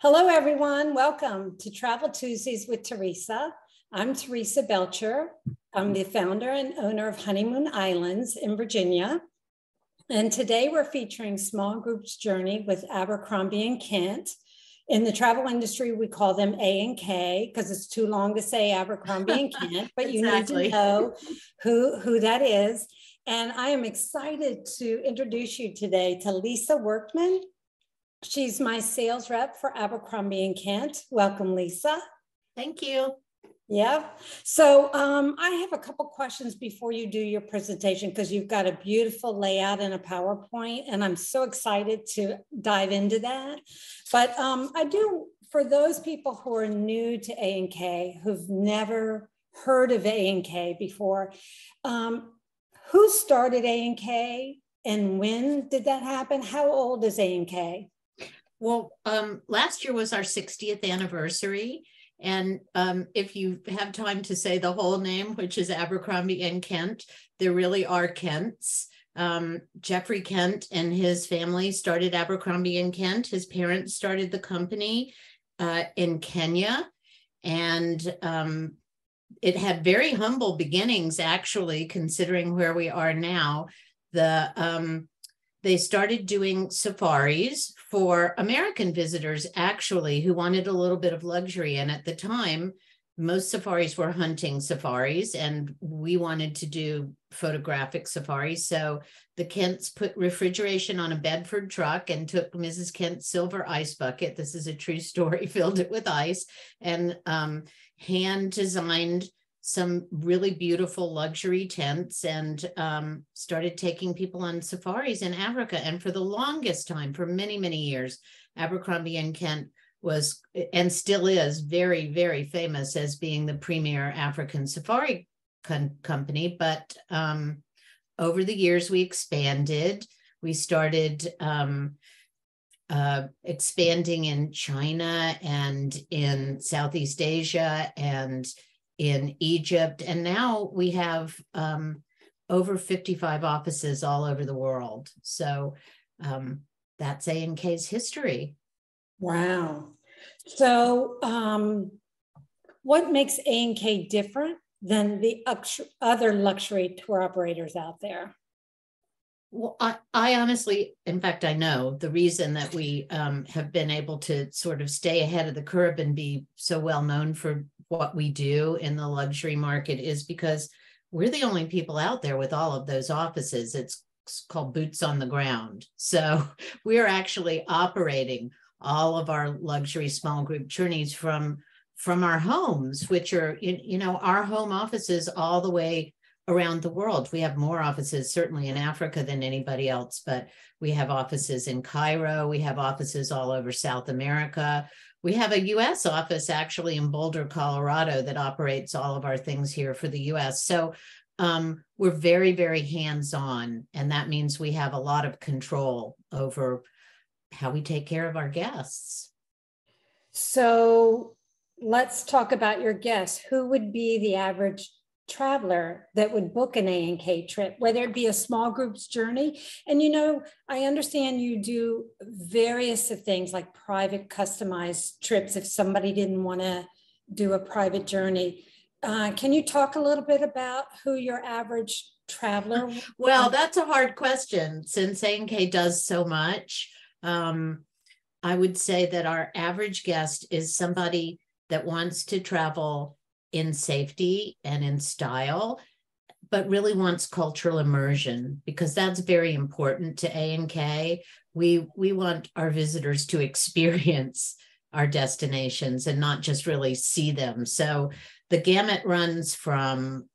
Hello, everyone. Welcome to Travel Tuesdays with Teresa. I'm Teresa Belcher. I'm the founder and owner of Honeymoon Islands in Virginia. And today we're featuring small groups journey with Abercrombie and Kent. In the travel industry, we call them A&K because it's too long to say Abercrombie and Kent, but Exactly. You need to know who that is. And I am excited to introduce you today to Lisa Workman. She's my sales rep for Abercrombie and Kent. Welcome, Lisa. Thank you. Yeah. So I have a couple questions before you do your presentation because you've got a beautiful layout and a PowerPoint, and I'm so excited to dive into that. But I do, for those people who are new to A&K, who've never heard of A&K before, who started A&K and when did that happen? How old is A&K? Well, last year was our 60th anniversary. And if you have time to say the whole name, which is Abercrombie and Kent, there really are Kents. Jeffrey Kent and his family started Abercrombie and Kent. His parents started the company in Kenya. And it had very humble beginnings, actually, considering where we are now. They started doing safaris for American visitors, actually, who wanted a little bit of luxury. And at the time, most safaris were hunting safaris, and we wanted to do photographic safaris. So the Kents put refrigeration on a Bedford truck and took Mrs. Kent's silver ice bucket. This is a true story, filled it with ice, and hand designed some really beautiful luxury tents and started taking people on safaris in Africa. And for the longest time, for many, many years, Abercrombie and Kent was, and still is, very, very famous as being the premier African safari company. But over the years, we expanded. We started expanding in China and in Southeast Asia and in Egypt. And now we have over 55 offices all over the world. So that's A&K's history. Wow. So what makes A&K different than the other luxury tour operators out there? Well, I honestly, in fact, I know the reason that we have been able to sort of stay ahead of the curve and be so well known for what we do in the luxury market is because we're the only people out there with all of those offices. It's called boots on the ground. So we're actually operating all of our luxury small group journeys from our homes, which are, our home offices all the way around the world. We have more offices certainly in Africa than anybody else, but we have offices in Cairo. We have offices all over South America. We have a US office actually in Boulder, Colorado that operates all of our things here for the US. So we're very, very hands-on, and that means we have a lot of control over how we take care of our guests. So let's talk about your guests. Who would be the average traveler that would book an A&K trip, whether it be a small group's journey? And I understand you do various of things like private customized trips if somebody didn't want to do a private journey. Can you talk a little bit about who your average traveler? Well, that's a hard question since A&K does so much. I would say that our average guest is somebody that wants to travel in safety and in style, but really wants cultural immersion, because that's very important to A&K. We want our visitors to experience our destinations and not just really see them. So the gamut runs from,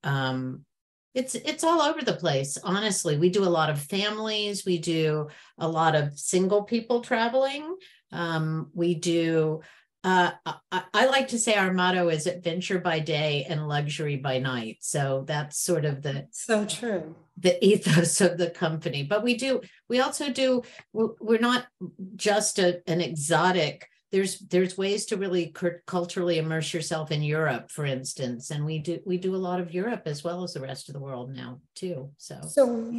it's all over the place, honestly. We do a lot of families. We do a lot of single people traveling. We do I like to say our motto is adventure by day and luxury by night. So that's sort of so true, the ethos of the company. But we also do, we're not just an exotic. There's ways to really culturally immerse yourself in Europe, for instance. And we do a lot of Europe as well as the rest of the world now too. So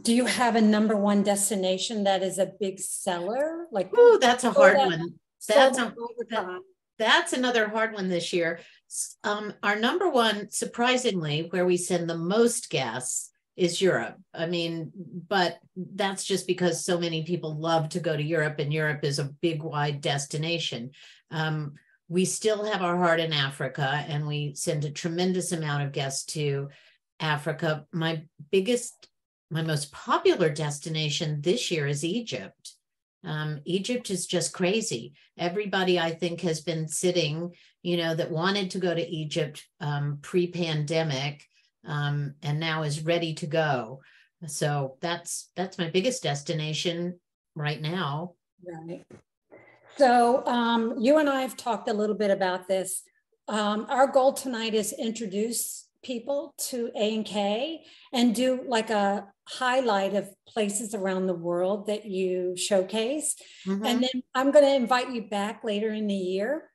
do you have a number one destination that is a big seller? Ooh, that's a hard one. That's Sold out all the time. That's another hard one this year. Our number one, surprisingly, where we send the most guests is Europe. I mean, but that's just because so many people love to go to Europe, and Europe is a big, wide destination. We still have our heart in Africa, and we send a tremendous amount of guests to Africa. My most popular destination this year is Egypt. Egypt is just crazy. Everybody, I think, has been sitting, that wanted to go to Egypt pre-pandemic, and now is ready to go. So that's my biggest destination right now. Right. So you and I have talked a little bit about this. Our goal tonight is introduce people to A&K and do like a highlight of places around the world that you showcase. Mm-hmm. And then I'm going to invite you back later in the year.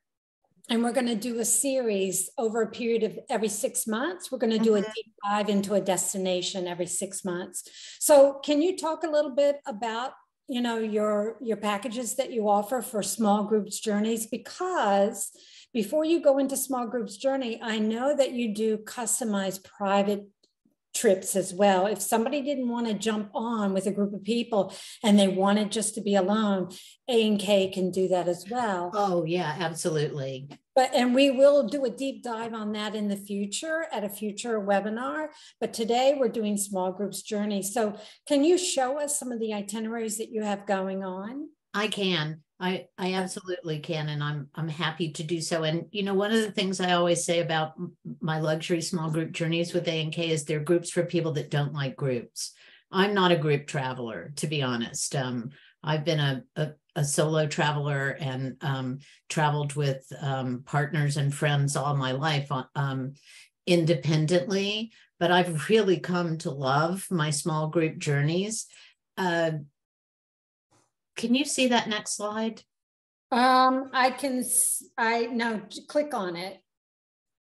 And we're going to do a series over a period of every 6 months. We're going to do a deep dive into a destination every 6 months. So can you talk a little bit about, your packages that you offer for small groups journeys? Because before you go into small groups journey, I know that you do customized private trips as well. If somebody didn't want to jump on with a group of people and they wanted just to be alone, A&K can do that as well. Oh yeah, absolutely. And we will do a deep dive on that in the future at a future webinar. But today we're doing small groups journey. So can you show us some of the itineraries that you have going on? I can. I absolutely can, and I'm happy to do so. And one of the things I always say about my luxury small group journeys with A&K is they're groups for people that don't like groups. I'm not a group traveler, to be honest. I've been a solo traveler and traveled with partners and friends all my life independently, but I've really come to love my small group journeys. Can you see that next slide? No, click on it.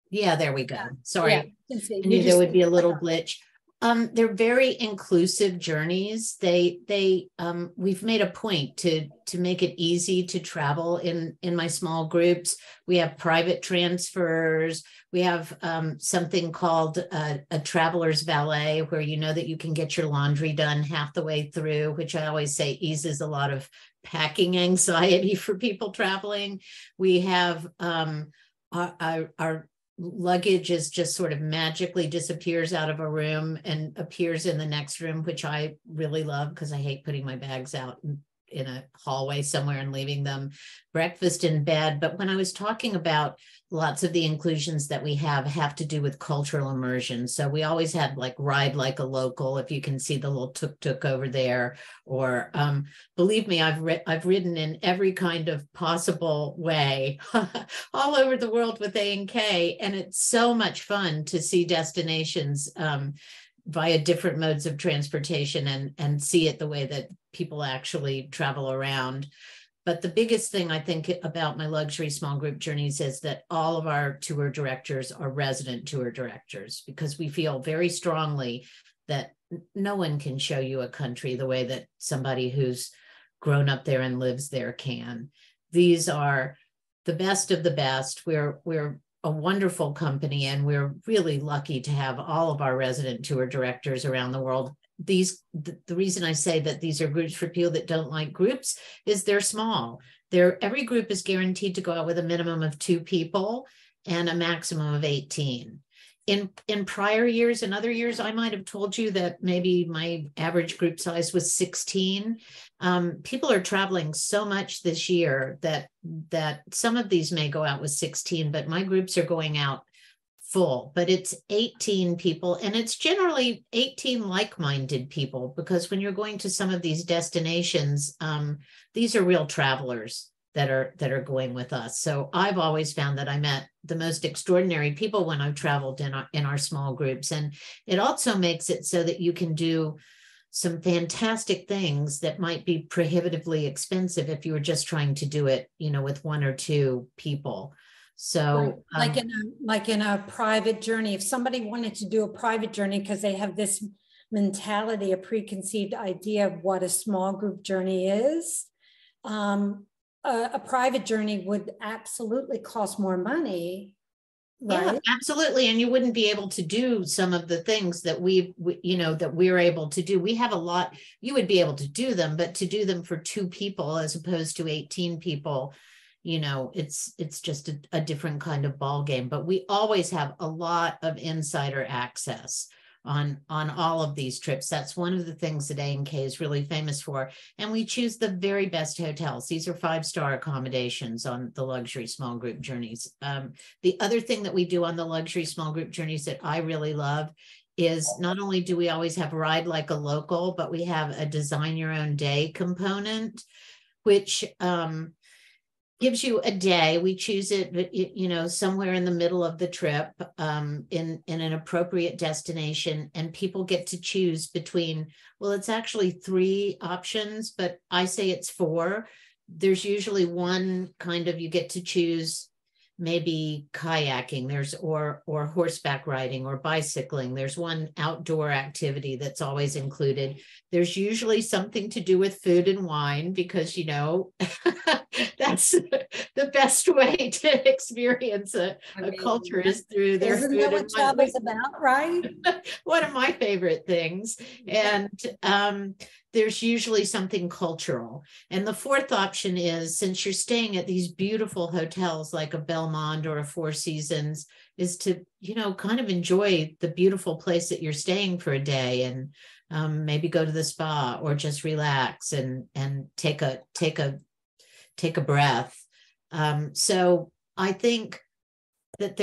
Yeah, there we go. Sorry, yeah, I knew there would be a little glitch. They're very inclusive journeys. We've made a point to make it easy to travel in my small groups. We have private transfers. We have something called a traveler's valet, where that you can get your laundry done half the way through, which I always say eases a lot of packing anxiety for people traveling. We have our luggage is just sort of magically disappears out of a room and appears in the next room, which I really love because I hate putting my bags out in a hallway somewhere and leaving them. Breakfast in bed. But when I was talking about lots of the inclusions that we have to do with cultural immersion. So we always had like ride like a local, if you can see the little tuk-tuk over there, or believe me, I've ridden in every kind of possible way all over the world with A&K, and it's so much fun to see destinations via different modes of transportation and see it the way that people actually travel around. But the biggest thing I think about my luxury small group journeys is that all of our tour directors are resident tour directors, because we feel very strongly that no one can show you a country the way that somebody who's grown up there and lives there can. These are the best of the best. We're a wonderful company, and we're really lucky to have all of our resident tour directors around the world. The reason I say that these are groups for people that don't like groups is they're small. Every group is guaranteed to go out with a minimum of 2 people and a maximum of 18. In prior years and other years, I might have told you that maybe my average group size was 16. People are traveling so much this year that some of these may go out with 16, but my groups are going out full. But it's 18 people, and it's generally 18 like-minded people, because when you're going to some of these destinations, these are real travelers that are going with us. So I've always found that I met the most extraordinary people when I've traveled in our small groups. And it also makes it so that you can do some fantastic things that might be prohibitively expensive if you were just trying to do it, with 1 or 2 people. So like in a private journey, if somebody wanted to do a private journey because they have this mentality, a preconceived idea of what a small group journey is, a private journey would absolutely cost more money, Yeah, right? absolutely. And you wouldn't be able to do some of the things that that we're able to do. We have a lot, you would be able to do them, but to do them for 2 people as opposed to 18 people, it's just a different kind of ball game. But we always have a lot of insider access on all of these trips. That's one of the things that A&K is really famous for. And we choose the very best hotels. These are 5-star accommodations on the luxury small group journeys. The other thing that we do on the luxury small group journeys that I really love is not only do we always have ride like a local, but we have a design your own day component, which gives you a day. We choose it, somewhere in the middle of the trip, in an appropriate destination, and people get to choose between, well, it's actually 3 options, but I say it's 4. There's usually one kind of, you get to choose maybe kayaking, or horseback riding or bicycling. There's one outdoor activity that's always included. There's usually something to do with food and wine because, that's the best way to experience a culture is through their Isn't food that what and wine. travel's about, right? One of my favorite things. And there's usually something cultural. And the 4th option is, since you're staying at these beautiful hotels like a Belmond or a Four Seasons, is to, kind of enjoy the beautiful place that you're staying for a day, and maybe go to the spa or just relax and take a breath. So I think that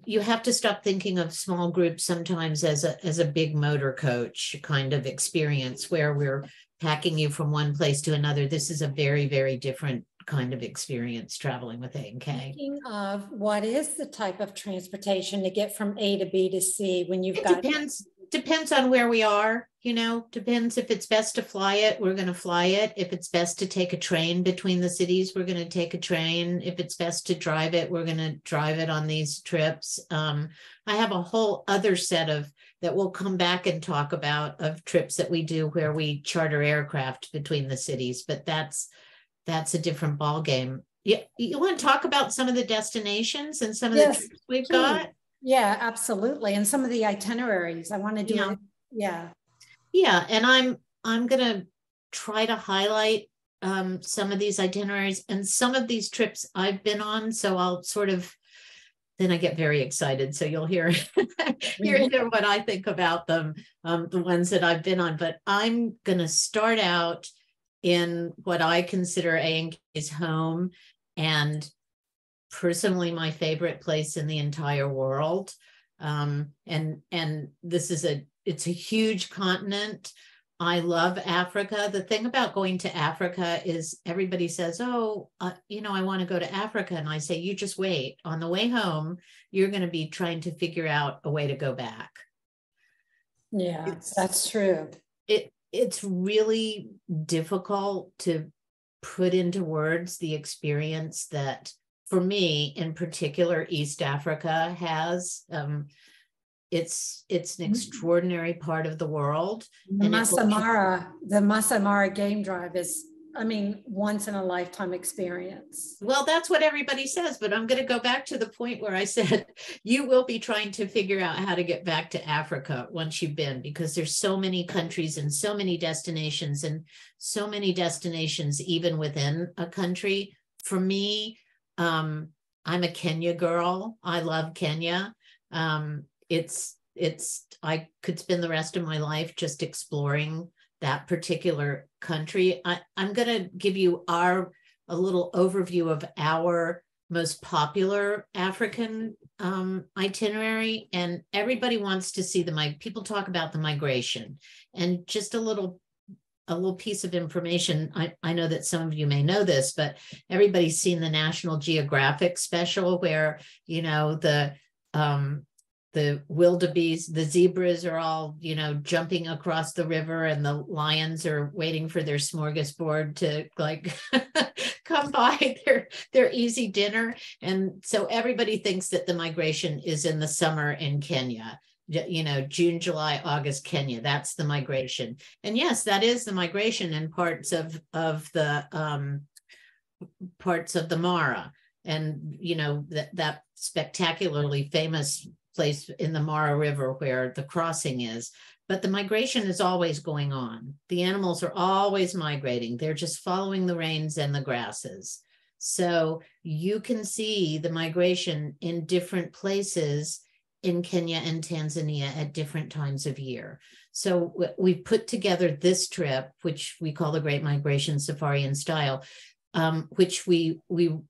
you have to stop thinking of small groups sometimes as a big motor coach kind of experience where we're packing you from one place to another. This is a very, very different kind of experience traveling with A&K. Speaking of, what is the type of transportation to get from A to B to C when you've got? Depends on where we are, depends. If it's best to fly it, we're going to fly it. If it's best to take a train between the cities, we're going to take a train. If it's best to drive it, we're going to drive it on these trips. I have a whole other set that we'll come back and talk about, of trips that we do where we charter aircraft between the cities, but that's a different ball game. Yeah, you want to talk about some of the destinations and some of the trips we've got? Yeah, absolutely. And some of the itineraries I want to do. It. Yeah. Yeah. And I'm going to try to highlight some of these itineraries and some of these trips I've been on. So I'll then I get very excited. So you'll hear what I think about them, the ones that I've been on. But I'm going to start out in what I consider A&K's home, and personally my favorite place in the entire world. And this is it's a huge continent. I love Africa. The thing about going to Africa is everybody says, I want to go to Africa. And I say, you just wait. On the way home, you're going to be trying to figure out a way to go back. Yeah, that's true. It's really difficult to put into words the experience that, for me in particular, East Africa has. It's an extraordinary part of the world. The Masai Mara game drive is, once in a lifetime experience. Well, that's what everybody says, but I'm going to go back to the point where I said, you will be trying to figure out how to get back to Africa once you've been, because there's so many countries and so many destinations even within a country. For me, I'm a Kenya girl. I love Kenya. I could spend the rest of my life just exploring that particular country. I'm going to give you a little overview of our most popular African itinerary, and everybody wants to see people talk about the migration. And just a little piece of information. I know that some of you may know this, but everybody's seen the National Geographic special where, the wildebeest, the zebras are all, jumping across the river, and the lions are waiting for their smorgasbord to come by their easy dinner. And so everybody thinks that the migration is in the summer in Kenya. June, July, August, Kenya, that's the migration. And yes, that is the migration in parts of the parts of the Mara, and that spectacularly famous place in the Mara River where the crossing is. But the migration is always going on. The animals are always migrating. They're just following the rains and the grasses. So you can see the migration in different places in Kenya and Tanzania at different times of year. So we put together this trip, which we call the Great Migration Safari in Style, which we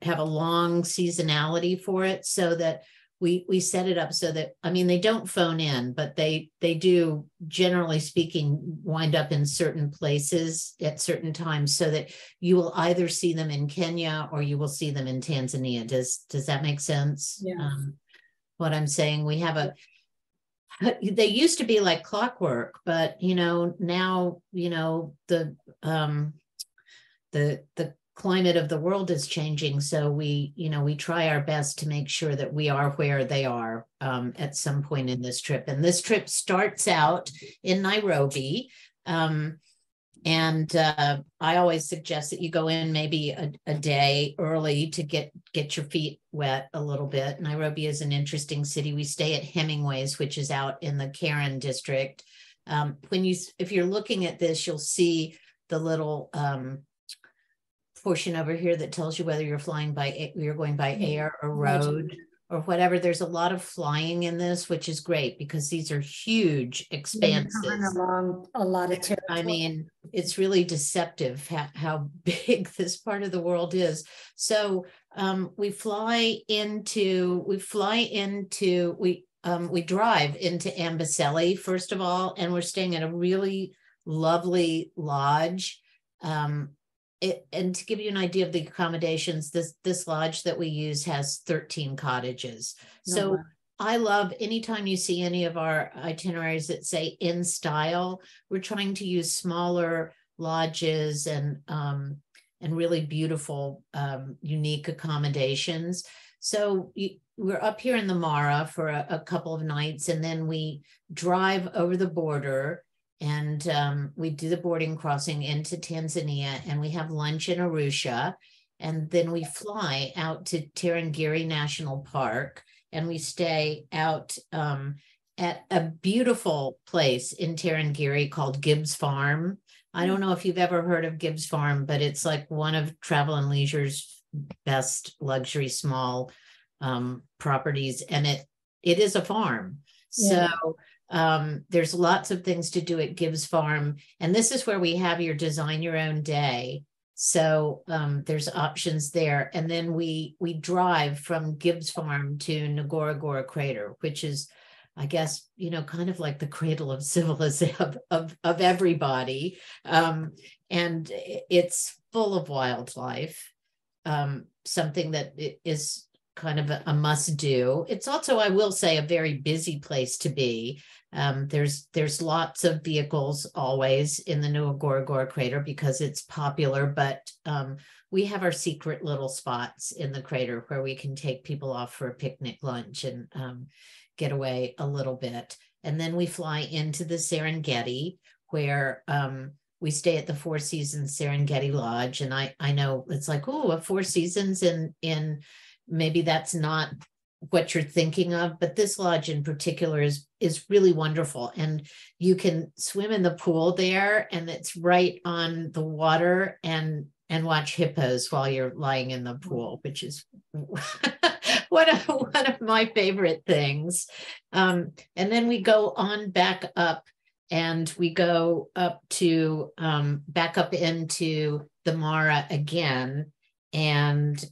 have a long seasonality for it, so that we set it up so that, I mean, they don't phone in, but they do, generally speaking, wind up in certain places at certain times, so that you will either see them in Kenya or you will see them in Tanzania. Does that make sense? Yeah. What I'm saying, we have they used to be like clockwork, but now the climate of the world is changing, so we try our best to make sure that we are where they are at some point in this trip. And this trip starts out in Nairobi, and I always suggest that you go in maybe a day early to get your feet wet a little bit. Nairobi is an interesting city. We stay at Hemingway's, which is out in the Karen district. If you're looking at this, you'll see the little portion over here that tells you whether you're going by air or road or whatever. There's a lot of flying in this, which is great because these are huge expanses. Along a lot of territory. I mean, it's really deceptive how big this part of the world is. So we drive into Amboseli, first of all, and we're staying at a really lovely lodge. And to give you an idea of the accommodations, this lodge that we use has 13 cottages. So wow. I love, anytime you see any of our itineraries that say in style, we're trying to use smaller lodges and really beautiful, unique accommodations. So we're up here in the Mara for a couple of nights, and then we drive over the border, and we do the boarding crossing into Tanzania, and we have lunch in Arusha, and then we fly out to Tarangire National Park, and we stay out at a beautiful place in Tarangire called Gibbs Farm. I don't know if you've ever heard of Gibbs Farm, but it's like one of Travel and Leisure's best luxury small properties, and it is a farm. Yeah. So there's lots of things to do at Gibbs Farm, and this is where we have your design your own day. So there's options there, and then we drive from Gibbs Farm to Ngorongoro Crater, which is, I guess, kind of like the cradle of civilization of everybody, and it's full of wildlife, something that is kind of a must do. It's also, I will say, a very busy place to be. There's lots of vehicles always in the Ngorongoro Crater because it's popular, but we have our secret little spots in the crater where we can take people off for a picnic lunch and get away a little bit. And then we fly into the Serengeti, where we stay at the Four Seasons Serengeti Lodge. And I know it's like, oh, a Four Seasons in maybe that's not what you're thinking of, but this lodge in particular is really wonderful. And you can swim in the pool there, and it's right on the water, and watch hippos while you're lying in the pool, which is one of my favorite things. And then we go on back up, and we go up to back up into the Mara again. And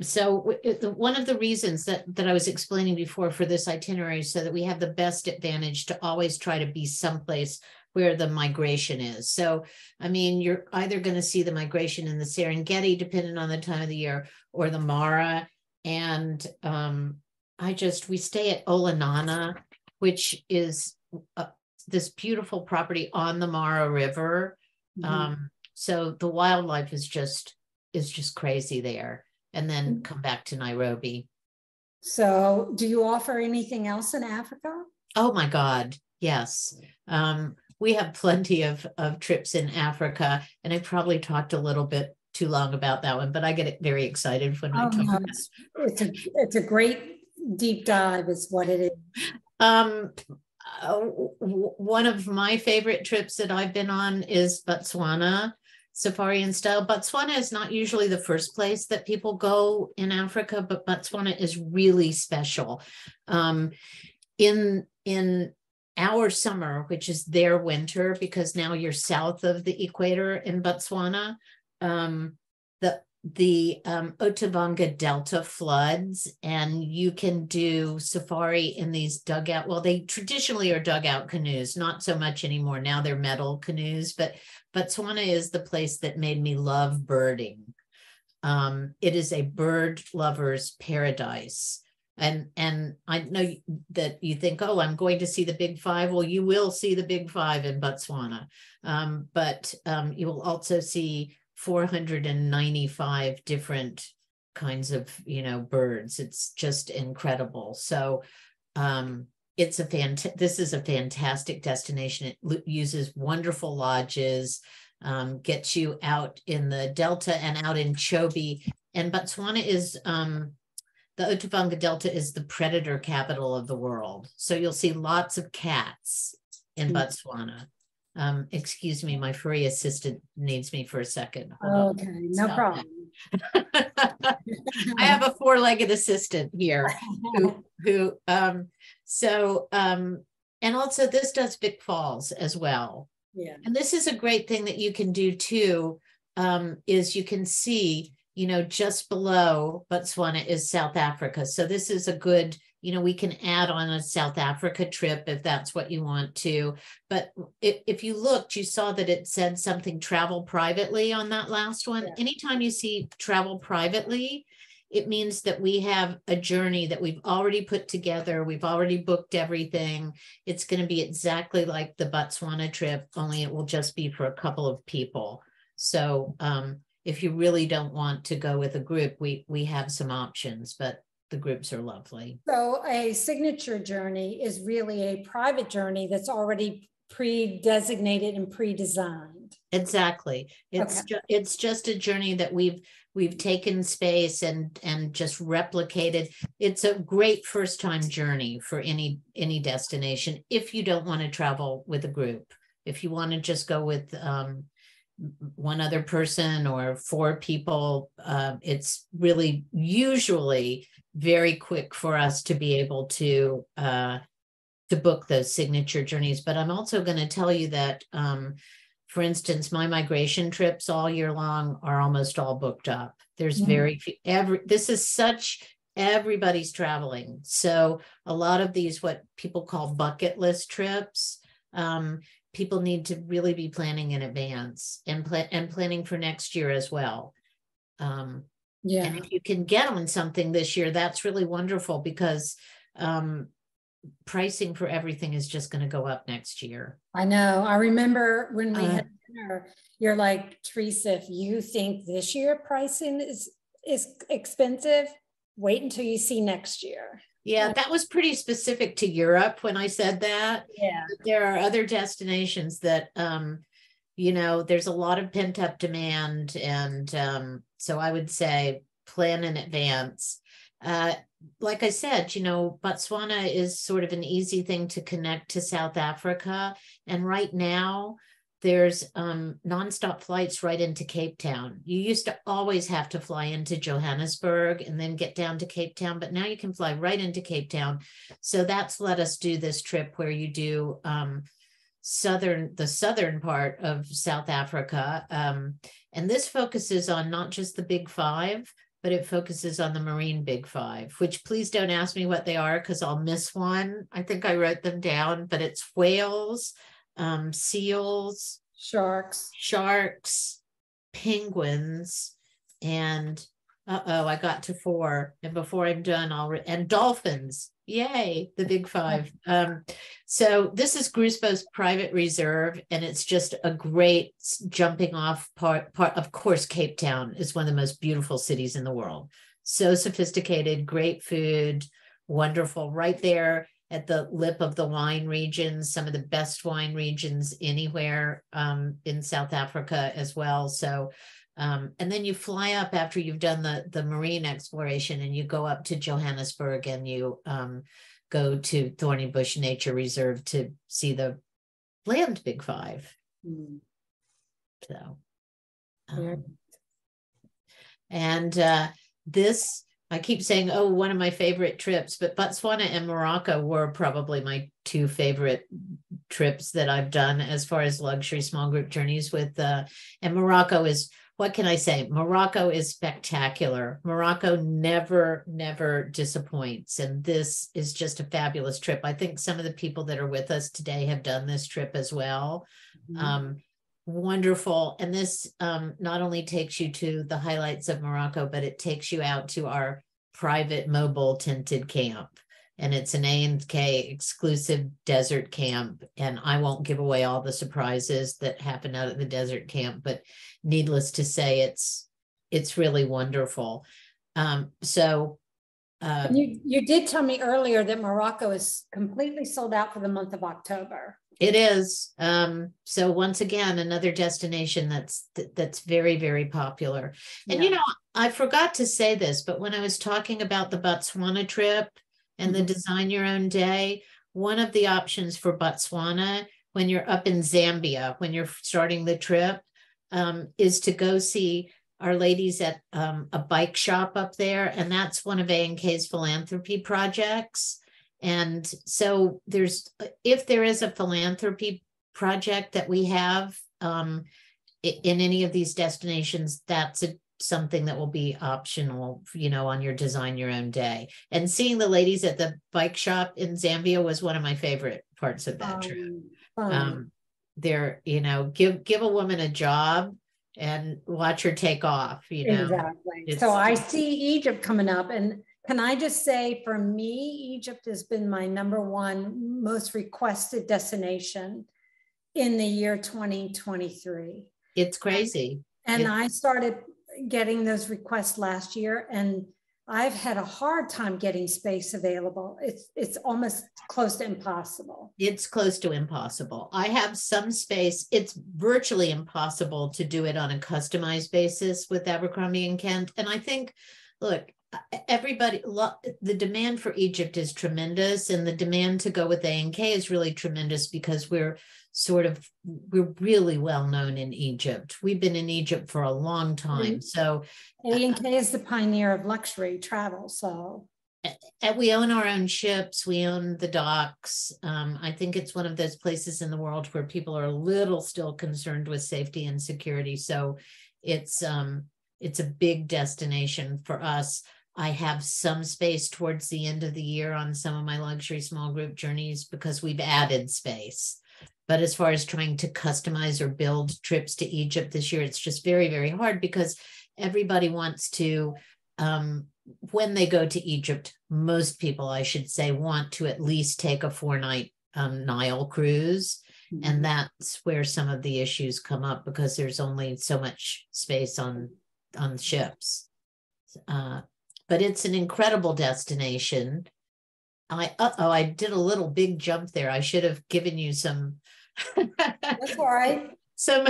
so one of the reasons that I was explaining before for this itinerary is so that we have the best advantage to always try to be someplace where the migration is. So, I mean, you're either going to see the migration in the Serengeti, depending on the time of the year, or the Mara. And we stay at Olanana, which is this beautiful property on the Mara River. Mm-hmm. So the wildlife is just crazy there. And then come back to Nairobi. So do you offer anything else in Africa? Oh my God, yes. We have plenty of trips in Africa, and I probably talked a little bit too long about that one, but I get very excited when I Oh, talk. no, it's a great deep dive is what it is. One of my favorite trips that I've been on is Botswana, safari and style. Botswana is not usually the first place that people go in Africa, but Botswana is really special. In our summer, which is their winter, because now you're south of the equator in Botswana, the Otavanga Delta floods, and you can do safari in these dugout. Well, they traditionally are dugout canoes, not so much anymore. Now they're metal canoes, but Botswana is the place that made me love birding. It is a bird lover's paradise. And I know that you think, oh, I'm going to see the big five. Well, you will see the big five in Botswana, but you will also see 495 different kinds of, birds. It's just incredible. So this is a fantastic destination. It uses wonderful lodges, gets you out in the Delta and out in Chobe. And Botswana is, the Otavanga Delta is the predator capital of the world. So you'll see lots of cats in Botswana. Excuse me, my furry assistant needs me for a second. Okay, no problem. I have a four-legged assistant here and also this does Big Falls as well. Yeah. And this is a great thing that you can do too, is you can see, just below Botswana is South Africa. So this is a good, we can add on a South Africa trip if that's what you want to. But if you looked, you saw that it said something travel privately on that last one. Yeah. Anytime you see travel privately, it means that we have a journey that we've already put together. We've already booked everything. It's going to be exactly like the Botswana trip, only it will just be for a couple of people. So, if you really don't want to go with a group, we have some options, but the groups are lovely. So a signature journey is really a private journey that's already pre-designated and pre-designed. Exactly. It's just a journey that we've taken space and just replicated. It's a great first time journey for any destination if you don't want to travel with a group. If you want to just go with one other person or four people, it's really usually very quick for us to be able to book those signature journeys. But I'm also going to tell you that, for instance, my migration trips all year long are almost all booked up. There's very few, this is such, everybody's traveling. So a lot of these, what people call bucket list trips, people need to really be planning in advance and planning for next year as well. And if you can get on something this year, that's really wonderful, because pricing for everything is just going to go up next year. I know. I remember when we had dinner, you're like, Teresa, if you think this year pricing is expensive, wait until you see next year. Yeah, that was pretty specific to Europe when I said that. Yeah. There are other destinations that, there's a lot of pent up demand. And so I would say plan in advance. Like I said, Botswana is sort of an easy thing to connect to South Africa. And right now, there's nonstop flights right into Cape Town. You used to always have to fly into Johannesburg and then get down to Cape Town, but now you can fly right into Cape Town. So that's let us do this trip where you do the southern part of South Africa. And this focuses on not just the big five, but it focuses on the marine big five, which please don't ask me what they are because I'll miss one. I think I wrote them down, but it's whales, seals, sharks, penguins, and I got to 4. And before I'm done, and dolphins. Yay, the big five. So this is Gruspo's private reserve, and it's just a great jumping off part. Of course, Cape Town is one of the most beautiful cities in the world. So sophisticated, great food, wonderful, right there at the lip of the wine regions, some of the best wine regions anywhere in South Africa as well. So And then you fly up after you've done the marine exploration, and you go up to Johannesburg, and you go to Thorny Bush Nature Reserve to see the land Big Five. Mm. So, Yeah. and this, I keep saying, oh, one of my favorite trips, but Botswana and Morocco were probably my two favorite trips that I've done as far as luxury small group journeys with, and Morocco is, what can I say? Morocco is spectacular. Morocco never disappoints. And this is just a fabulous trip. I think some of the people that are with us today have done this trip as well. Mm-hmm. Wonderful. And this not only takes you to the highlights of Morocco, but it takes you out to our private mobile tented camp. And it's an A&K exclusive desert camp. And I won't give away all the surprises that happen out at the desert camp, but needless to say, it's really wonderful. You did tell me earlier that Morocco is completely sold out for the month of October. It is. So once again, another destination that's very, very popular. And, Yeah. I forgot to say this, but when I was talking about the Botswana trip and the design your own day, one of the options for Botswana, when you're up in Zambia, when you're starting the trip, is to go see Our Ladies at a bike shop up there. And that's one of A&K's philanthropy projects. And so if there is a philanthropy project that we have in any of these destinations, that's something that will be optional, on your design your own day. And seeing the ladies at the bike shop in Zambia was one of my favorite parts of that trip. They're, give a woman a job and watch her take off, Exactly. So I see Egypt coming up, and can I just say, for me, Egypt has been my number one most requested destination in the year 2023. It's crazy. And I started getting those requests last year, and I've had a hard time getting space available. It's almost close to impossible. It's close to impossible. I have some space. It's virtually impossible to do it on a customized basis with Abercrombie and Kent. And I think, look, the demand for Egypt is tremendous, and the demand to go with A&K is really tremendous because we're really well known in Egypt. We've been in Egypt for a long time. So A&K is the pioneer of luxury travel. So, and we own our own ships. We own the docks. I think it's one of those places in the world where people are a little still concerned with safety and security. So it's a big destination for us. I have some space towards the end of the year on some of my luxury small group journeys because we've added space. But as far as trying to customize or build trips to Egypt this year, it's just very, very hard because everybody wants to, when they go to Egypt, most people, I should say, want to at least take a 4-night Nile cruise. Mm-hmm. And that's where some of the issues come up because there's only so much space on ships. But it's an incredible destination. I did a little big jump there. I should have given you some that's all right. Some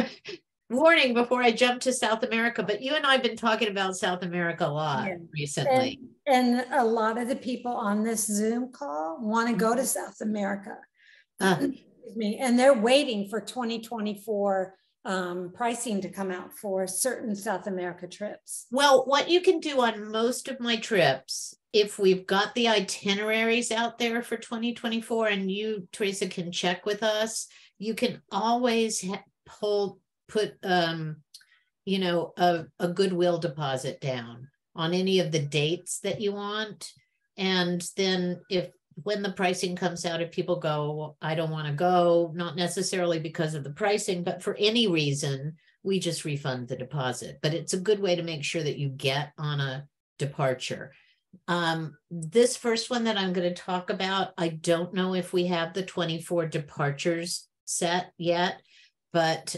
warning before I jump to South America, but you and I have been talking about South America a lot recently. And a lot of the people on this Zoom call want to go to South America. Excuse me. And they're waiting for 2024 pricing to come out for certain South America trips. Well, what you can do on most of my trips, if we've got the itineraries out there for 2024 and you, Teresa, can check with us, you can always put a goodwill deposit down on any of the dates that you want. And then when the pricing comes out, if people go, well, I don't want to go, not necessarily because of the pricing, but for any reason, we just refund the deposit. But it's a good way to make sure that you get on a departure. This first one that I'm going to talk about, I don't know if we have the 24 departures set yet, but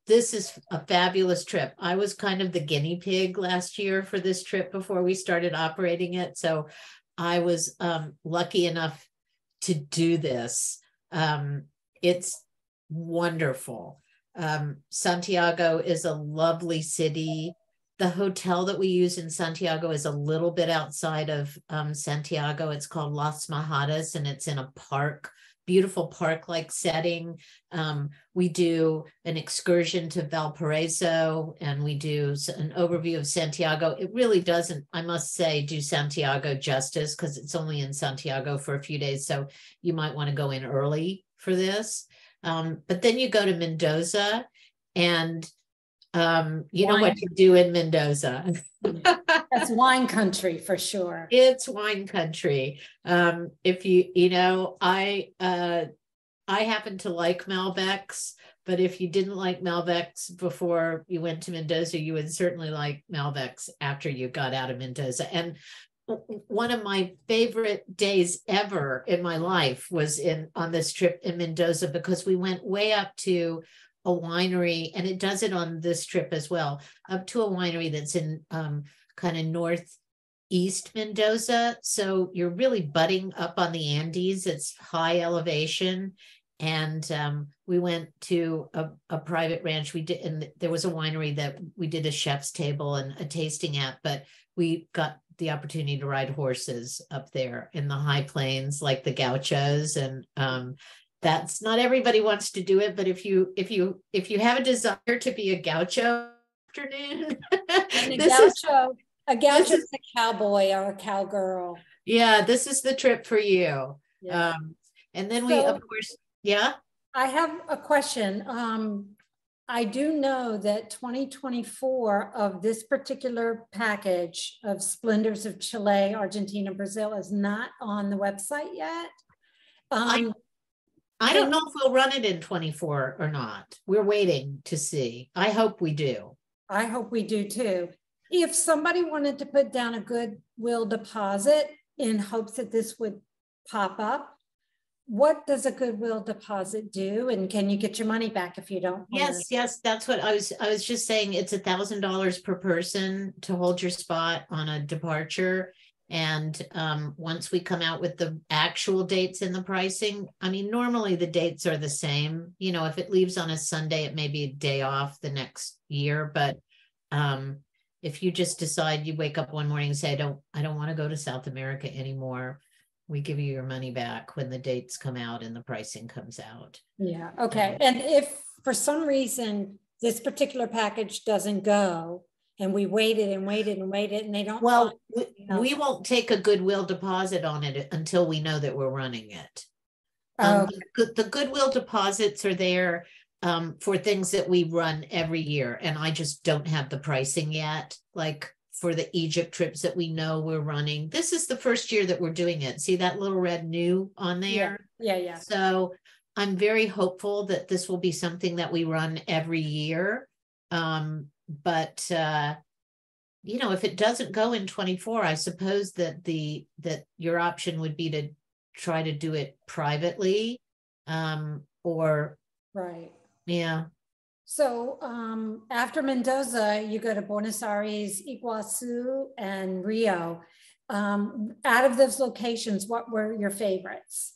this is a fabulous trip. I was kind of the guinea pig last year for this trip before we started operating it. So I was lucky enough to do this. It's wonderful. Santiago is a lovely city. The hotel that we use in Santiago is a little bit outside of Santiago. It's called Las Majadas, and it's in a park, beautiful park-like setting. We do an excursion to Valparaiso, and we do an overview of Santiago. It really doesn't, I must say, do Santiago justice because it's only in Santiago for a few days. So you might want to go in early for this. But then you go to Mendoza, and you know what you do in Mendoza. That's wine country for sure. It's wine country. If you know, I happen to like Malbecs, but if you didn't like Malbecs before you went to Mendoza, you would certainly like Malbecs after you got out of Mendoza. And one of my favorite days ever in my life was on this trip in Mendoza, because we went way up to a winery, and it does it on this trip as well, up to a winery that's in kind of northeast Mendoza. So you're really butting up on the Andes. It's high elevation. And we went to a private ranch. We did, and there was a winery that we did a chef's table and a tasting at, but we got the opportunity to ride horses up there in the high plains, like the gauchos. And that's not everybody wants to do it, but if you have a desire to be a gaucho afternoon, a gaucho is a cowboy or a cowgirl. Yeah, this is the trip for you. Yeah. And then we, of course, yeah. I have a question. I do know that 2024 of this particular package of Splendors of Chile, Argentina, Brazil is not on the website yet. I don't know if we'll run it in 24 or not. We're waiting to see. I hope we do. I hope we do too. If somebody wanted to put down a goodwill deposit in hopes that this would pop up, what does a goodwill deposit do? And can you get your money back if you don't? Yes, that's what I was just saying. It's $1,000 per person to hold your spot on a departure. And once we come out with the actual dates and the pricing, I mean, normally the dates are the same. You know, if it leaves on a Sunday, it may be a day off the next year. But if you just decide, you wake up one morning and say, I don't want to go to South America anymore, we give you your money back when the dates come out and the pricing comes out. Yeah. Okay. And if for some reason this particular package doesn't go, and we waited and waited and waited, and they don't. Well, we won't take a goodwill deposit on it until we know that we're running it. The goodwill deposits are there for things that we run every year, and I just don't have the pricing yet. Like for the Egypt trips that we know we're running, this is the first year that we're doing it. See that little red new on there? Yeah. So I'm very hopeful that this will be something that we run every year. But you know, if it doesn't go in 24, I suppose that your option would be to try to do it privately, or right. Yeah. So after Mendoza, you go to Buenos Aires, Iguazu, and Rio. Out of those locations, what were your favorites?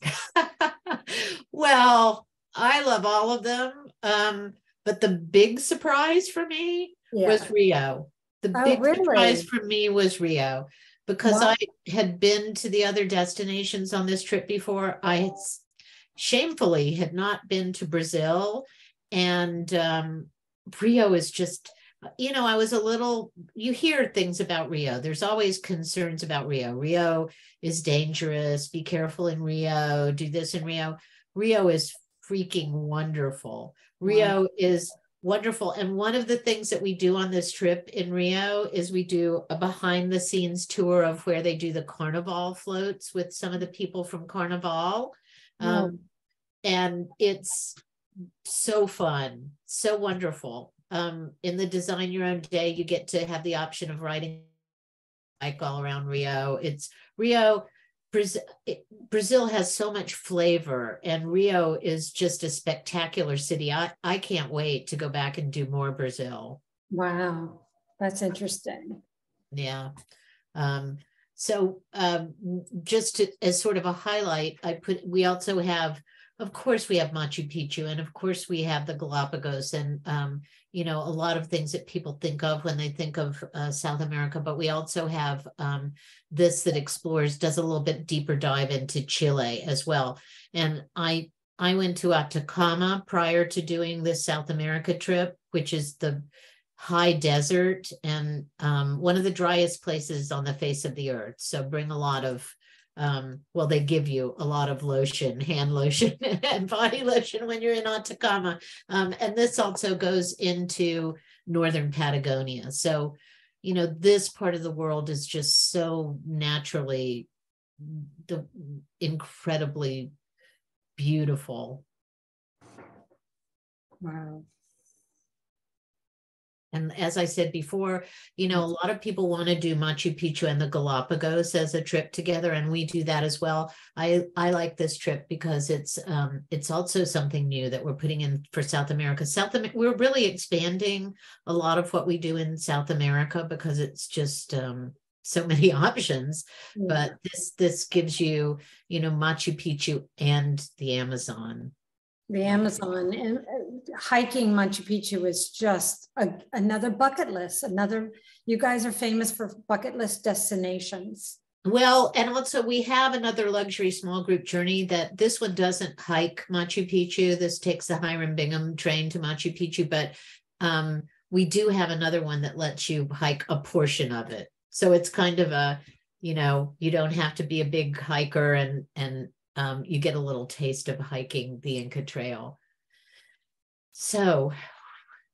Well, I love all of them. But the big surprise for me was Rio. The big surprise for me was Rio, because I had been to the other destinations on this trip before. I shamefully had not been to Brazil, and Rio is just, you know, I was a little, you hear things about Rio. There's always concerns about Rio. Rio is dangerous. Be careful in Rio. Do this in Rio. Rio is freaking wonderful. Rio is wonderful. And one of the things that we do on this trip in Rio is we do a behind the scenes tour of where they do the Carnival floats with some of the people from Carnival. And it's so fun, so wonderful. In the Design Your Own Day, you get to have the option of riding bike all around Rio. It's Rio. Brazil has so much flavor, and Rio is just a spectacular city. I can't wait to go back and do more Brazil. Wow, that's interesting. Yeah. So just as sort of a highlight, we also have of course we have Machu Picchu, and of course we have the Galapagos, and you know, a lot of things that people think of when they think of South America, but we also have this that explores, does a little bit deeper dive into Chile as well. And I went to Atacama prior to doing this South America trip, which is the high desert and one of the driest places on the face of the earth. So bring a lot of well, they give you a lot of lotion, hand lotion and body lotion when you're in Atacama. And this also goes into northern Patagonia. So, you know, this part of the world is just so naturally incredibly beautiful. Wow. And as I said before, you know, a lot of people want to do Machu Picchu and the Galapagos as a trip together, and we do that as well. I like this trip because it's also something new that we're putting in for South America. We're really expanding a lot of what we do in South America because it's just so many options. Yeah. But this gives you, you know, Machu Picchu and the Amazon. The Amazon, and hiking Machu Picchu is just another bucket list. You guys are famous for bucket list destinations. Well, and also we have another luxury small group journey that this one doesn't hike Machu Picchu. This takes the Hiram Bingham train to Machu Picchu, but we do have another one that lets you hike a portion of it. So it's kind of a, you know, you don't have to be a big hiker, and you get a little taste of hiking the Inca Trail. So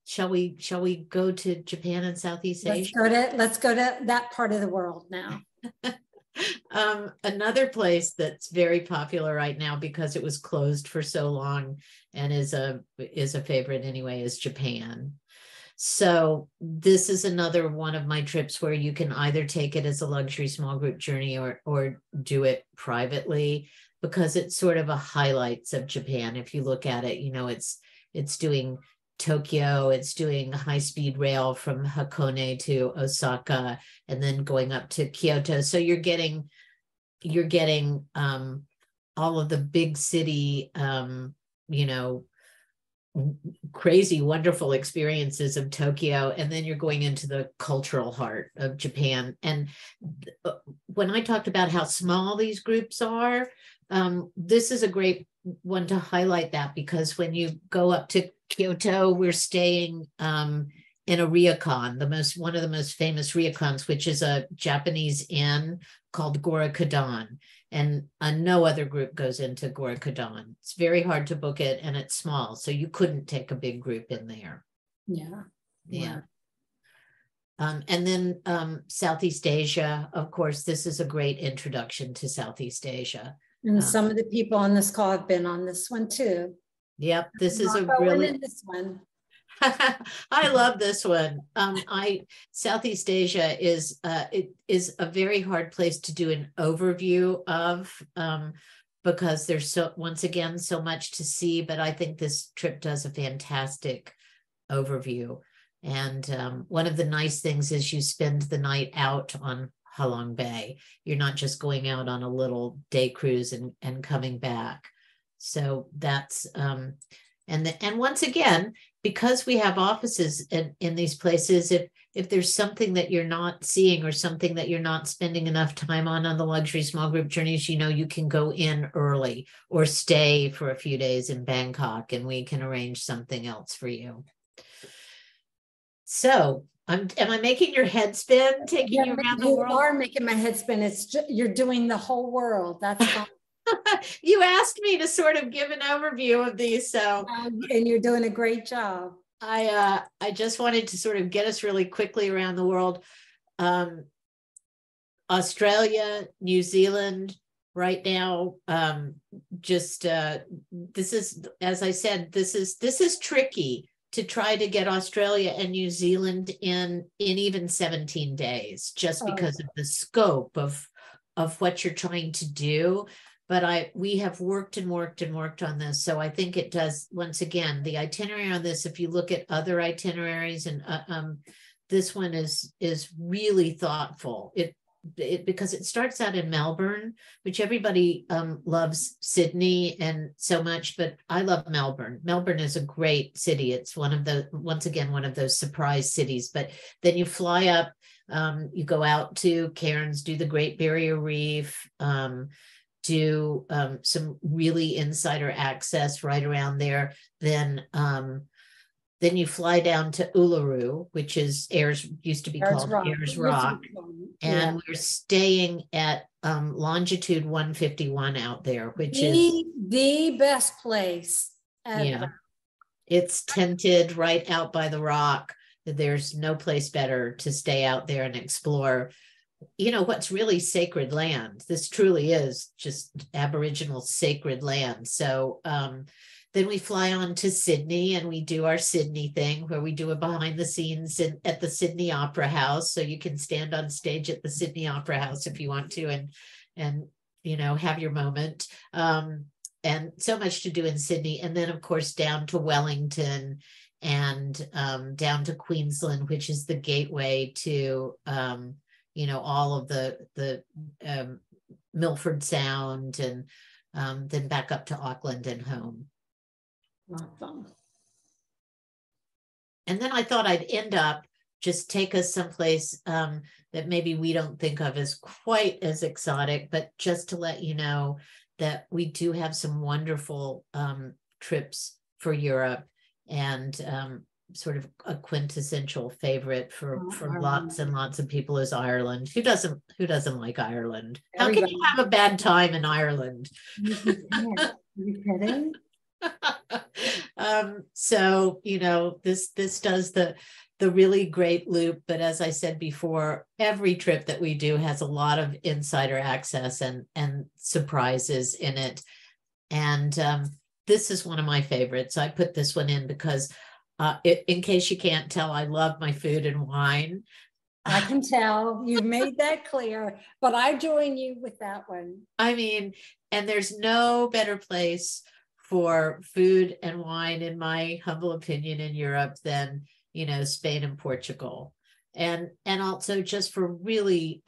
shall we go to Japan and Southeast Asia? Let's go to that part of the world now. Another place that's very popular right now because it was closed for so long and is a favorite anyway is Japan. So this is another one of my trips where you can either take it as a luxury small group journey or do it privately, because it's sort of a highlights of Japan. If you look at it, you know, it's doing Tokyo, it's doing high-speed rail from Hakone to Osaka, and then going up to Kyoto. So you're getting all of the big city, you know, crazy, wonderful experiences of Tokyo, and then you're going into the cultural heart of Japan. And when I talked about how small these groups are, this is a great one to highlight that, because when you go up to Kyoto, we're staying in a ryokan, one of the most famous ryokans, which is a Japanese inn called Gorakudan, and no other group goes into Gorakudan. It's very hard to book it, and it's small, so you couldn't take a big group in there. Yeah. Yeah. And then Southeast Asia, of course, this is a great introduction to Southeast Asia. And some of the people on this call have been on this one too. Yep, this is a really this one. I love this one. Southeast Asia is it is a very hard place to do an overview of because there's once again so much to see, but I think this trip does a fantastic overview. And one of the nice things is you spend the night out on Halong Bay. You're not just going out on a little day cruise and coming back. So that's and once again, because we have offices in these places, if there's something that you're not seeing or something that you're not spending enough time on the luxury small group journeys, you know, you can go in early or stay for a few days in Bangkok, and we can arrange something else for you. So am I making your head spin, taking you around the world? You are making my head spin. You're doing the whole world. That's fine. You asked me to sort of give an overview of these, so and you're doing a great job. I just wanted to sort of get us really quickly around the world. Australia, New Zealand, right now, this is, as I said, this is tricky to try to get Australia and New Zealand in even 17 days, just because of the scope of what you're trying to do. But we have worked and worked and worked on this. So I think it does, once again, the itinerary on this, if you look at other itineraries, and this one is really thoughtful. because it starts out in Melbourne, which everybody loves Sydney and so much, but I love Melbourne. Melbourne is a great city. It's once again, one of those surprise cities. But then you fly up, you go out to Cairns, do the Great Barrier Reef, do some really insider access right around there. Then you fly down to Uluru, which is used to be called Ayers Rock. And we're staying at longitude 151 out there, which is the best place ever. Yeah, it's tented right out by the rock. There's no place better to stay out there and explore, what's really sacred land. This truly is just Aboriginal sacred land. So then we fly on to Sydney and we do our Sydney thing where we do a behind the scenes at the Sydney Opera House. So you can stand on stage at the Sydney Opera House if you want to and have your moment. And so much to do in Sydney. And then, of course, down to Wellington and down to Queensland, which is the gateway to, all of the Milford Sound and then back up to Auckland and home. Awesome. And then I thought I'd end up just take us someplace that maybe we don't think of as quite as exotic, but just to let you know that we do have some wonderful trips for Europe, and sort of a quintessential favorite for lots and lots of people is Ireland. Who doesn't like Ireland? How can you have a bad time in Ireland? Are you kidding? So this does the really great loop, but as I said before, every trip that we do has a lot of insider access and surprises in it, and this is one of my favorites. I put this one in because in case you can't tell, I love my food and wine. I can tell you made that clear, but I join you with that one. I mean, and there's no better place for food and wine, in my humble opinion, in Europe than, Spain and Portugal. And also just for really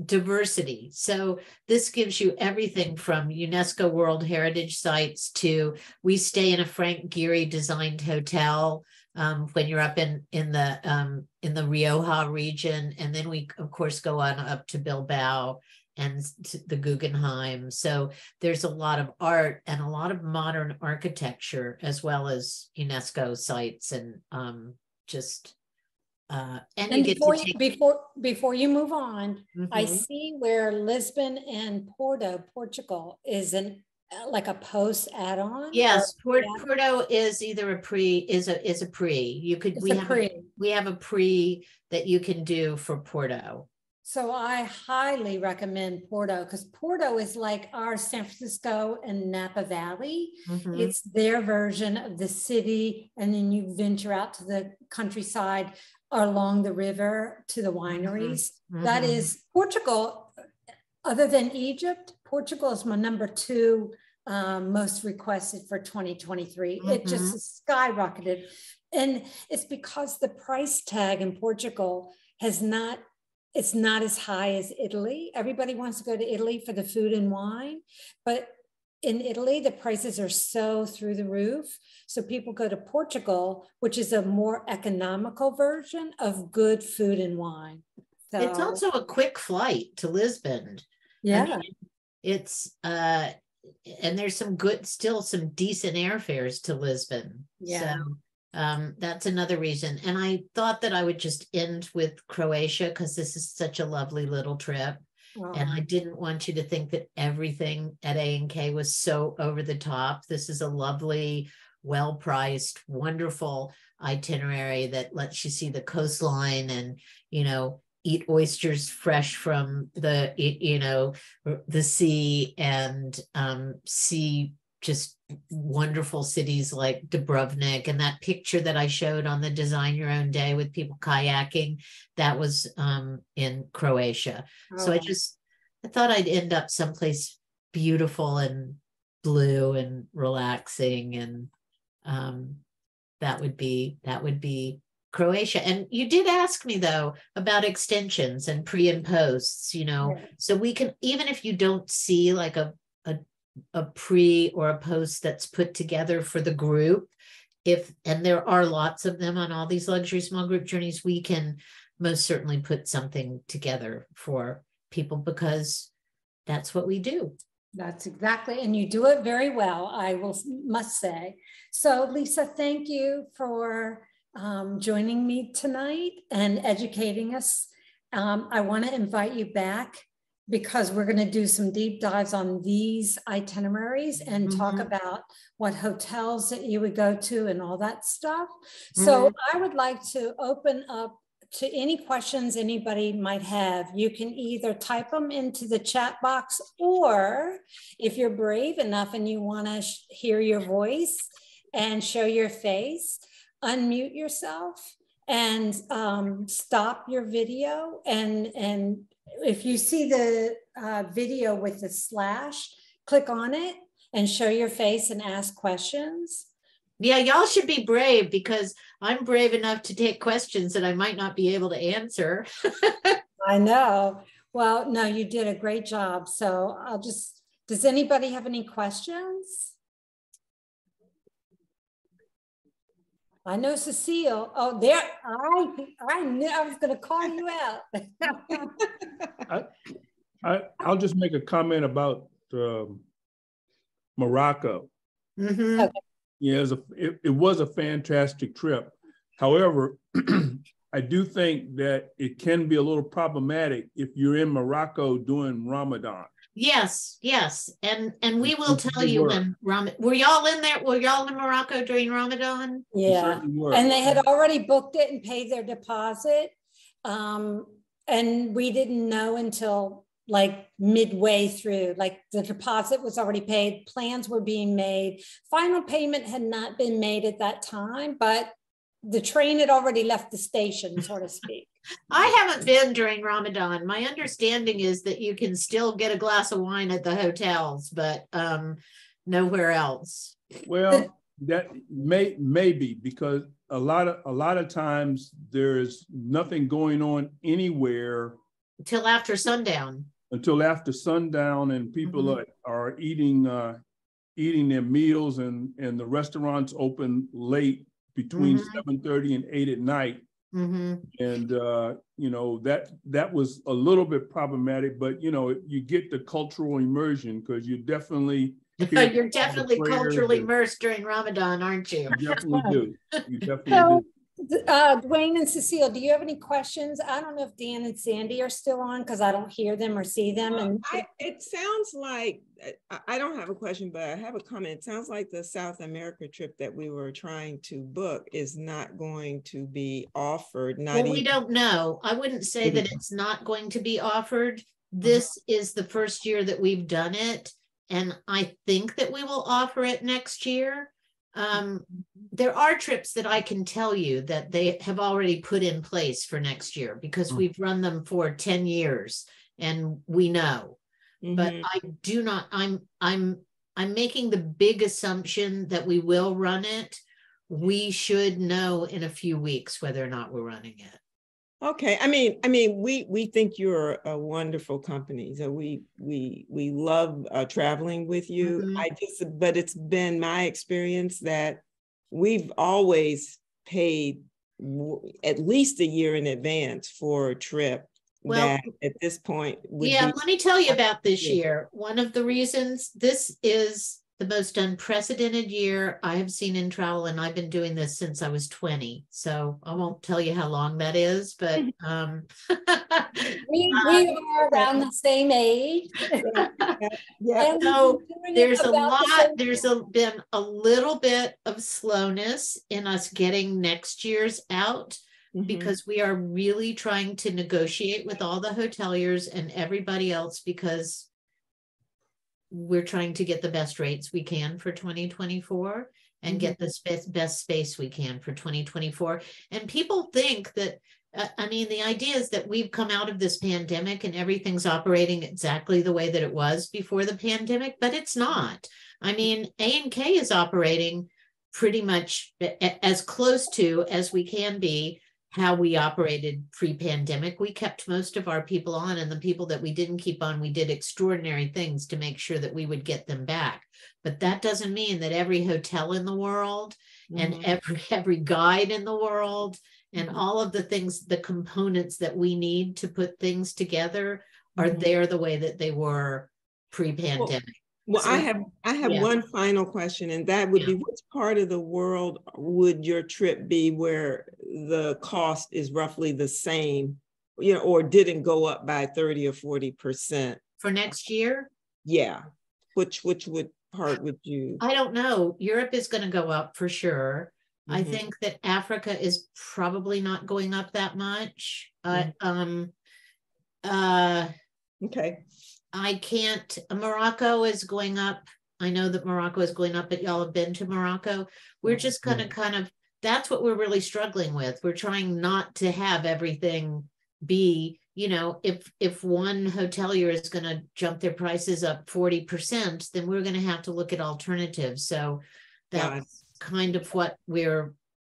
diversity. So this gives you everything from UNESCO World Heritage Sites to, we stay in a Frank Gehry designed hotel when you're up in the Rioja region. And then we, of course, go on up to Bilbao and the Guggenheim. So there's a lot of art and a lot of modern architecture, as well as UNESCO sites, and and you get before you move on, I see where Lisbon and Porto, Portugal, is like a post add-on. Yes, Porto is either a pre. We have a pre that you can do for Porto. So I highly recommend Porto, because Porto is like our San Francisco and Napa Valley. It's their version of the city. And then you venture out to the countryside or along the river to the wineries. That is Portugal. Other than Egypt, Portugal is my number 2 most requested for 2023. It just skyrocketed. And it's because the price tag in Portugal it's not as high as Italy. Everybody wants to go to Italy for the food and wine, but in Italy, the prices are so through the roof. So people go to Portugal, which is a more economical version of good food and wine. So, it's also a quick flight to Lisbon. Yeah. I mean, it's, and there's some decent airfares to Lisbon. Yeah. So that's another reason. And I thought that I would just end with Croatia, because this is such a lovely little trip. And I didn't want you to think that everything at A&K was so over the top. This is a lovely, well-priced, wonderful itinerary that lets you see the coastline and, eat oysters fresh from the sea, and see just wonderful cities like Dubrovnik. And that picture that I showed on the Design Your Own Day with people kayaking, that was in Croatia. So I thought I'd end up someplace beautiful and blue and relaxing, and that would be Croatia. And you did ask me though about extensions and pre and posts, so we can, even if you don't see like a pre or a post that's put together for the group, and there are lots of them on all these luxury small group journeys, we can most certainly put something together for people, because that's what we do. That's exactly, and you do it very well, must say. So Lisa, thank you for joining me tonight and educating us. I want to invite you back, because we're going to do some deep dives on these itineraries and talk about what hotels that you would go to and all that stuff. So I would like to open up to any questions anybody might have. You can either type them into the chat box, or if you're brave enough and you want to hear your voice and show your face, unmute yourself and stop your video. And if you see the video with the slash, click on it and show your face and ask questions. Yeah, y'all should be brave, because I'm brave enough to take questions that I might not be able to answer. I know. Well, no, you did a great job. So does anybody have any questions? I know Cecile. Oh, there, I knew I was going to call you out. I'll just make a comment about Morocco. Okay. Yeah, it was a fantastic trip. However, I do think that it can be a little problematic if you're in Morocco during Ramadan. Yes. And we will tell you when were y'all in there? Were y'all in Morocco during Ramadan? Yeah. And they had already booked it and paid their deposit. And we didn't know until like midway through, like the deposit was already paid, plans were being made. Final payment had not been made at that time, but the train had already left the station, so to speak. I haven't been during Ramadan. My understanding is that you can still get a glass of wine at the hotels, but nowhere else. Well, that maybe because a lot of times there's nothing going on anywhere until after sundown. And people are eating their meals, and the restaurants open late between 7:30 and 8 at night. And that was a little bit problematic, but you get the cultural immersion, because you definitely you're definitely culturally immersed during Ramadan, aren't you? You definitely do. You definitely do. Dwayne and Cecile, do you have any questions? I don't know if Dan and Sandy are still on, because I don't hear them or see them. It sounds like, I don't have a question, but I have a comment. It sounds like the South America trip that we were trying to book is not going to be offered. We don't know. I wouldn't say that it's not going to be offered. This is the first year that we've done it, and I think that we will offer it next year. There are trips that I can tell you that they have already put in place for next year, because we've run them for 10 years and we know. But I do not, I'm making the big assumption that we will run it. We should know in a few weeks whether or not we're running it. Okay. I mean, we think you're a wonderful company. So we love traveling with you. But it's been my experience that we've always paid at least a year in advance for a trip. Well, that at this point, let me tell you about this year. One of the reasons, this is the most unprecedented year I have seen in travel, and I've been doing this since I was 20. So I won't tell you how long that is, but we are around the same age. So there's been a little bit of slowness in us getting next year's out, because we are really trying to negotiate with all the hoteliers and everybody else, because we're trying to get the best rates we can for 2024 and get the best space we can for 2024. And people think that, the idea is that we've come out of this pandemic and everything's operating exactly the way that it was before the pandemic, but it's not. A&K is operating pretty much as close to as we can be how we operated pre-pandemic. We kept most of our people on, and the people that we didn't keep on, we did extraordinary things to make sure that we would get them back. But that doesn't mean that every hotel in the world and every guide in the world and all of the things, the components that we need to put things together are there the way that they were pre-pandemic. Well, I have one final question, and that would be, which part of the world would your trip be where the cost is roughly the same, you know, or didn't go up by 30 or 40%? For next year? Yeah. Which part would you? I don't know. Europe is going to go up for sure. I think that Africa is probably not going up that much. Okay. I can't, Morocco is going up. I know that Morocco is going up, but y'all have been to Morocco. We're just kind of, that's what we're really struggling with. We're trying not to have everything be, you know, if one hotelier is going to jump their prices up 40%, then we're going to have to look at alternatives. So that's kind of what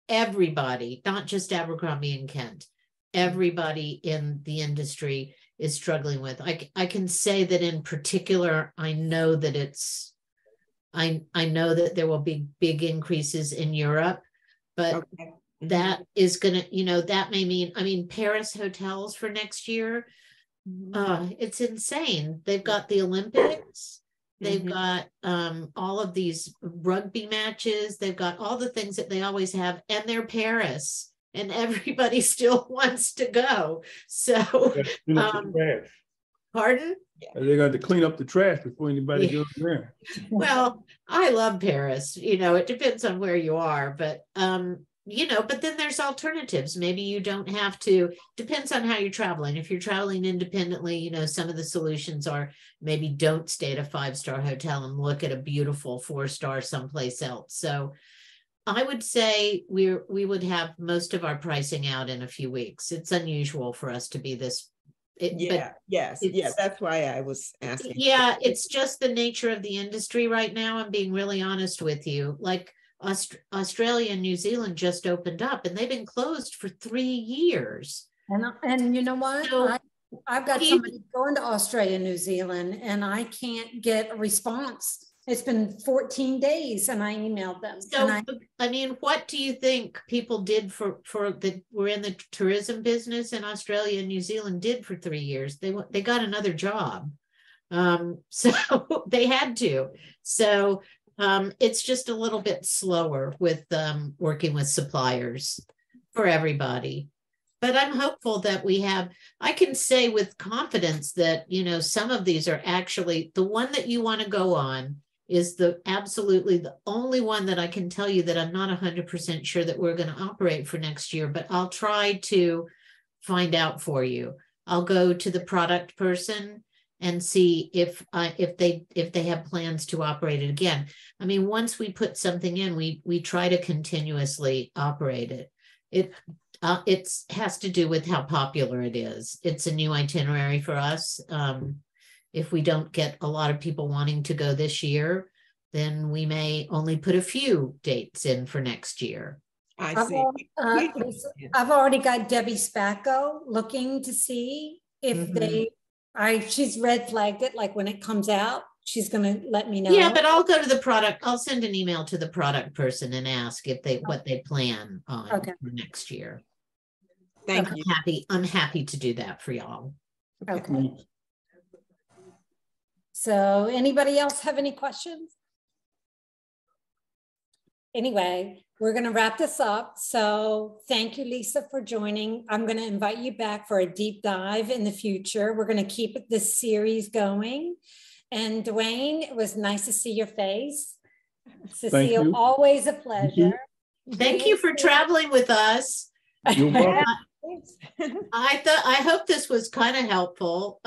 everybody, not just Abercrombie and Kent, everybody in the industry is struggling with. I can say that in particular, I know that I know that there will be big increases in Europe, but that is gonna, you know, that may mean, I mean, Paris hotels for next year, it's insane. They've got the Olympics, they've got all of these rugby matches, they've got all the things that they always have, and they're Paris. And everybody still wants to go. So, pardon? They got to clean up the trash before anybody goes there. Well, I love Paris. You know, it depends on where you are, but you know, but then there's alternatives. Maybe you don't have to. Depends on how you're traveling. If you're traveling independently, you know, some of the solutions are maybe don't stay at a 5-star hotel and look at a beautiful 4-star someplace else. So. I would say we would have most of our pricing out in a few weeks. It's unusual for us to be this. That's why I was asking. Yeah, it's just the nature of the industry right now. I'm being really honest with you. Like Australia and New Zealand just opened up, and they've been closed for 3 years. And you know what? So, I've got somebody going to Australia, New Zealand, and I can't get a response. It's been 14 days and I emailed them. So, I mean, what do you think people did for that were in the tourism business in Australia and New Zealand did for 3 years? They got another job. So they had to. So it's just a little bit slower with working with suppliers for everybody. But I'm hopeful that I can say with confidence that, you know, some of these are actually the one that you want to go on is absolutely the only one that I can tell you that I'm not 100% sure that we're going to operate for next year, but I'll try to find out for you. I'll go to the product person and see if they have plans to operate it again. I mean, once we put something in, we try to continuously operate it. It has to do with how popular it is. It's a new itinerary for us. If we don't get a lot of people wanting to go this year, then we may only put a few dates in for next year. I see. I've already got Debbie Spacco looking to see if she's red flagged it, like when it comes out, she's going to let me know. Yeah, but I'll go to the product. I'll send an email to the product person and ask if what they plan on for next year. Thank you. I'm happy to do that for y'all. Okay. So anybody else have any questions? Anyway, we're going to wrap this up. So thank you, Lisa, for joining. I'm going to invite you back for a deep dive in the future. We're going to keep this series going. And Dwayne, it was nice to see your face. Cecile, always a pleasure. Thank you for traveling with us. You're welcome. I hope this was kind of helpful.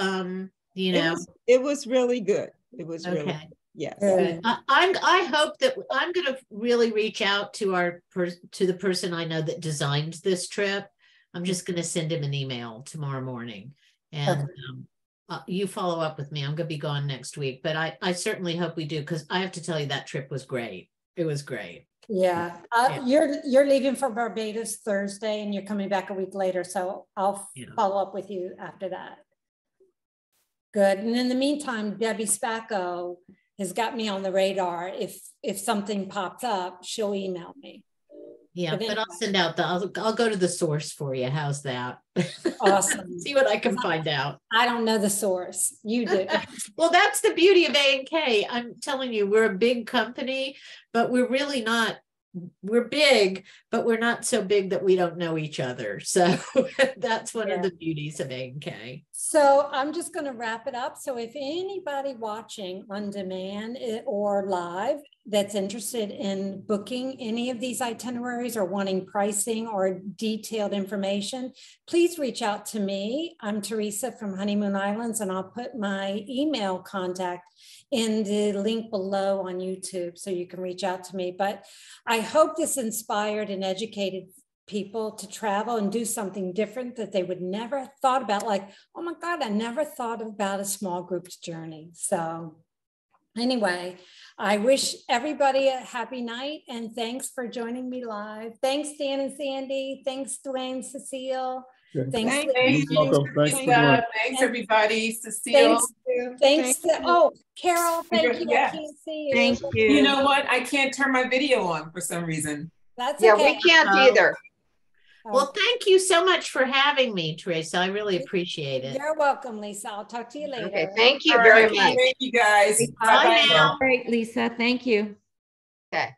You know, it was really good. It was really, yes. I hope that I'm going to really reach out to the person I know that designed this trip. I'm just going to send him an email tomorrow morning, and you follow up with me. I'm going to be gone next week, but I certainly hope we do, because I have to tell you that trip was great. It was great. Yeah. You're leaving for Barbados Thursday and you're coming back a week later. So I'll follow up with you after that. Good. And in the meantime, Debbie Spacco has got me on the radar. If something pops up, she'll email me. Yeah, but I'll send out I'll go to the source for you. How's that? Awesome. See what I can find out. I don't know the source. You do. Well, that's the beauty of A&K. I'm telling you, we're a big company, but we're really not. We're big, but we're not so big that we don't know each other. So that's one of the beauties of A&K. So I'm just going to wrap it up. So if anybody watching on demand or live that's interested in booking any of these itineraries or wanting pricing or detailed information, please reach out to me. I'm Teresa from Honeymoon Islands, and I'll put my email contact in the link below on YouTube so you can reach out to me. But I hope this inspired and educated people to travel and do something different that they would never have thought about. Like, oh my God, I never thought about a small groups journey. So anyway, I wish everybody a happy night and thanks for joining me live. Thanks, Dan and Sandy. Thanks, Dwayne, Cecile. Okay. Thanks. Thanks, everybody. Cecile. Thanks. Carol, thank you. I can't see you. Thank you. You know what? I can't turn my video on for some reason. That's yeah, okay. we can't either. Well, thank you so much for having me, Teresa. I really appreciate it. You're welcome, Lisa. I'll talk to you later. Okay, thank you All very right, much. thank you guys. Bye now. Great, Lisa. Thank you. Okay.